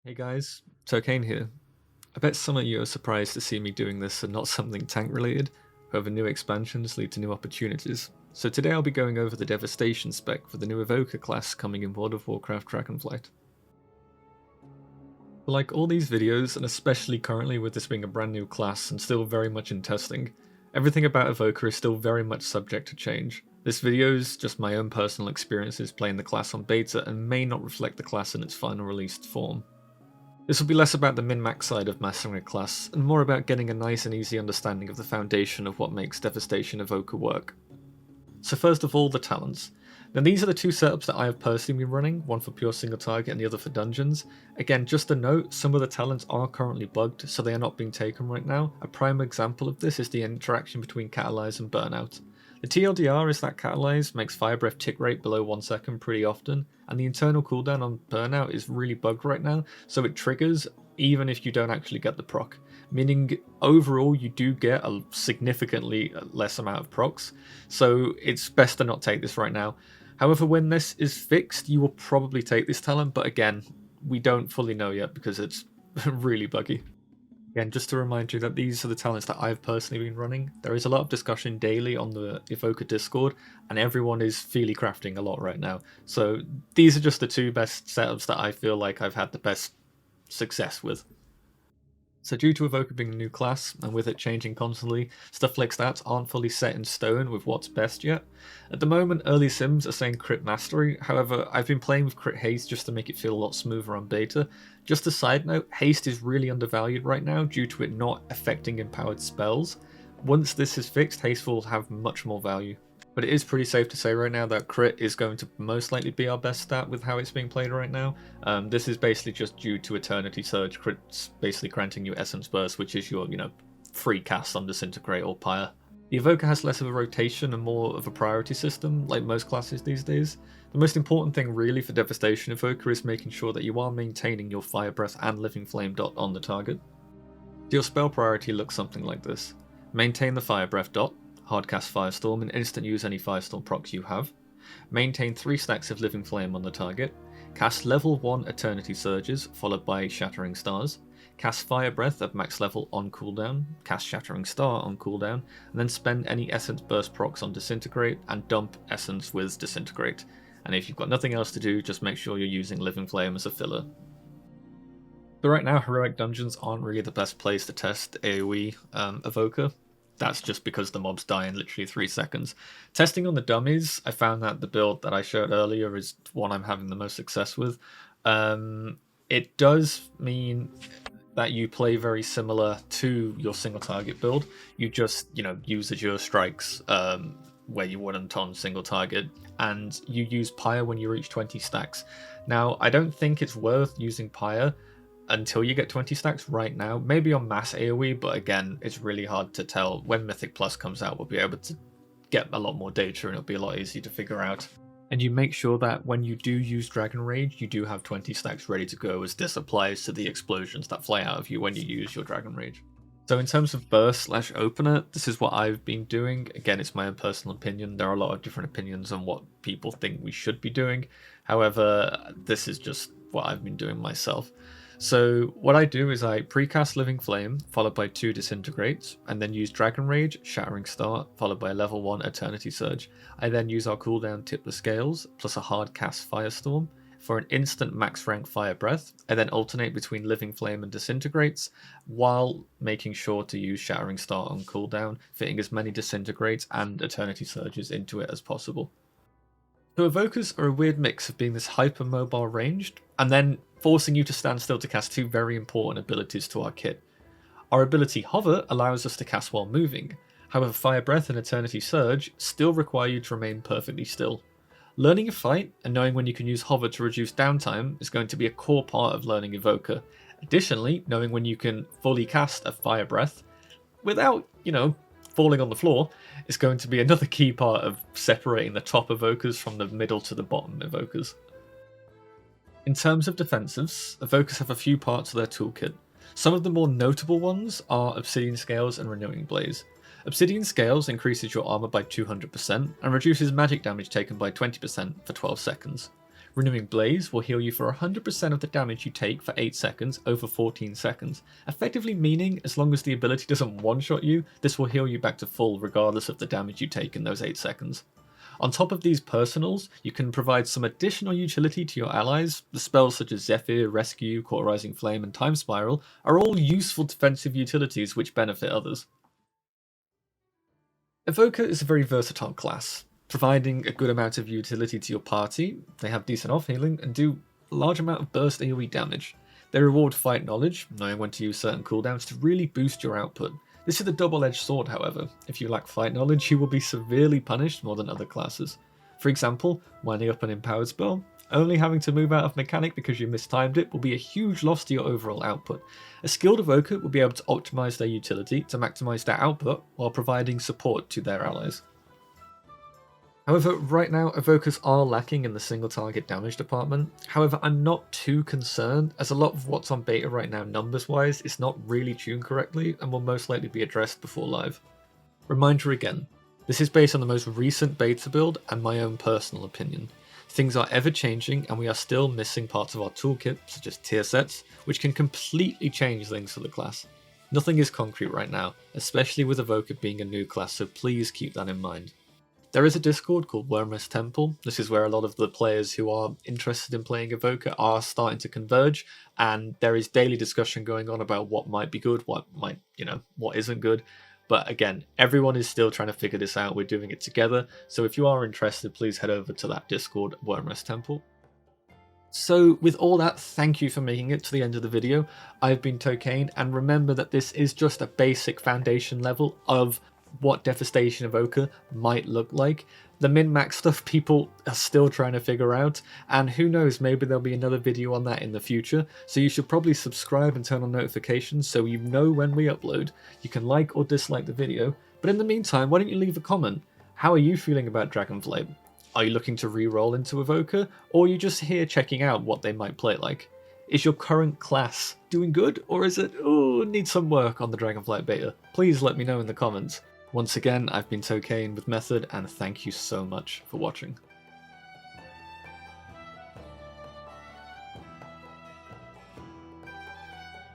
Hey guys, Tokaine here. I bet some of you are surprised to see me doing this and not something tank related. However, new expansions lead to new opportunities. So today I'll be going over the Devastation spec for the new Evoker class coming in World of Warcraft Dragonflight. But like all these videos, and especially currently with this being a brand new class and still very much in testing, everything about Evoker is still very much subject to change. This video is just my own personal experiences playing the class on beta and may not reflect the class in its final released form. This will be less about the min-max side of mastering a class, and more about getting a nice and easy understanding of the foundation of what makes Devastation Evoker work. So first of all, the talents. Now these are the two setups that I have personally been running, one for pure single target and the other for dungeons. Again, just a note, some of the talents are currently bugged, so they are not being taken right now. A prime example of this is the interaction between Catalyze and Burnout. The TLDR is that Catalyze makes Fire Breath tick rate below 1 second pretty often, and the internal cooldown on Burnout is really bugged right now, so it triggers even if you don't actually get the proc. Meaning, overall, you do get a significantly less amount of procs, so it's best to not take this right now. However, when this is fixed, you will probably take this talent, but again, we don't fully know yet because it's really buggy. Again, just to remind you that these are the talents that I've personally been running. There is a lot of discussion daily on the Evoker Discord, and everyone is feely crafting a lot right now. So these are just the two best setups that I feel like I've had the best success with. So due to Evoker being a new class, and with it changing constantly, stuff like stats aren't fully set in stone with what's best yet. At the moment, early sims are saying crit mastery, however, I've been playing with crit haste just to make it feel a lot smoother on beta. Just a side note, haste is really undervalued right now due to it not affecting empowered spells. Once this is fixed, haste will have much more value. But it is pretty safe to say right now that crit is going to most likely be our best stat with how it's being played right now. This is basically just due to Eternity Surge. Crit's basically granting you Essence Burst, which is your, free cast on Disintegrate or Pyre. The Evoker has less of a rotation and more of a priority system, like most classes these days. The most important thing really for Devastation Evoker is making sure that you are maintaining your Fire Breath and Living Flame dot on the target. Your spell priority looks something like this. Maintain the Fire Breath dot, hardcast Firestorm and instant use any Firestorm procs you have. Maintain 3 stacks of Living Flame on the target. Cast level 1 Eternity Surges, followed by Shattering Stars. Cast Fire Breath at max level on cooldown. Cast Shattering Star on cooldown. And then spend any Essence Burst procs on Disintegrate and dump Essence with Disintegrate. And if you've got nothing else to do, just make sure you're using Living Flame as a filler. But right now, Heroic Dungeons aren't really the best place to test AoE Evoker. That's just because the mobs die in literally 3 seconds. Testing on the dummies, I found that the build that I showed earlier is one I'm having the most success with. It does mean that you play very similar to your single target build. You just, use Azure Strikes where you wouldn't on single target, and you use Pyre when you reach 20 stacks. Now, I don't think it's worth using Pyre until you get 20 stacks right now. Maybe on mass AoE, but again, it's really hard to tell. When Mythic Plus comes out, we'll be able to get a lot more data and it'll be a lot easier to figure out. And you make sure that when you do use Dragon Rage, you do have 20 stacks ready to go, as this applies to the explosions that fly out of you when you use your Dragon Rage. So in terms of burst/opener, this is what I've been doing. Again, it's my own personal opinion. There are a lot of different opinions on what people think we should be doing. However, this is just what I've been doing myself. So what I do is I precast Living Flame, followed by 2 Disintegrates, and then use Dragon Rage, Shattering Star, followed by a level 1 Eternity Surge. I then use our cooldown Tip the Scales, plus a hard cast Firestorm. For an instant max rank Fire Breath, I then alternate between Living Flame and Disintegrates, while making sure to use Shattering Star on cooldown, fitting as many Disintegrates and Eternity Surges into it as possible. So Evokers are a weird mix of being this hyper-mobile ranged, and then forcing you to stand still to cast 2 very important abilities to our kit. Our ability Hover allows us to cast while moving, however Fire Breath and Eternity Surge still require you to remain perfectly still. Learning a fight and knowing when you can use Hover to reduce downtime is going to be a core part of learning Evoker. Additionally, knowing when you can fully cast a Fire Breath without, falling on the floor is going to be another key part of separating the top Evokers from the middle to the bottom Evokers. In terms of defensives, Evokers have a few parts of their toolkit. Some of the more notable ones are Obsidian Scales and Renewing Blaze. Obsidian Scales increases your armor by 200% and reduces magic damage taken by 20% for 12 seconds. Renewing Blaze will heal you for 100% of the damage you take for 8 seconds over 14 seconds, effectively meaning as long as the ability doesn't one-shot you, this will heal you back to full regardless of the damage you take in those 8 seconds. On top of these personals, you can provide some additional utility to your allies. The spells such as Zephyr, Rescue, Cauterizing Flame, and Time Spiral are all useful defensive utilities which benefit others. Evoker is a very versatile class, providing a good amount of utility to your party. They have decent off healing and do a large amount of burst AoE damage. They reward fight knowledge, knowing when to use certain cooldowns to really boost your output. This is a double-edged sword, however. If you lack fight knowledge, you will be severely punished more than other classes. For example, winding up an empowered spell, only having to move out of mechanic because you mistimed it will be a huge loss to your overall output. A skilled evoker will be able to optimize their utility to maximize their output while providing support to their allies. However, right now, evokers are lacking in the single target damage department. However, I'm not too concerned, as a lot of what's on beta right now numbers-wise is not really tuned correctly and will most likely be addressed before live. Reminder again, this is based on the most recent beta build and my own personal opinion. Things are ever changing and we are still missing parts of our toolkit, such as tier sets, which can completely change things for the class. Nothing is concrete right now, especially with Evoker being a new class, so please keep that in mind. There is a Discord called Wormrest Temple. This is where a lot of the players who are interested in playing Evoker are starting to converge, and there is daily discussion going on about what might be good, what isn't good. But again, everyone is still trying to figure this out. We're doing it together. So if you are interested, please head over to that Discord, Wormrest Temple. So with all that, thank you for making it to the end of the video. I've been Tokaine, and remember that this is just a basic foundation level of what Devastation Evoker might look like. The min-max stuff people are still trying to figure out, and who knows, maybe there'll be another video on that in the future, so you should probably subscribe and turn on notifications so you know when we upload. You can like or dislike the video, but in the meantime, why don't you leave a comment? How are you feeling about Dragonflight? Are you looking to re-roll into Evoker, or are you just here checking out what they might play like? Is your current class doing good, or is it, need some work on the Dragonflight beta? Please let me know in the comments. Once again, I've been Tokaine with Method, and thank you so much for watching.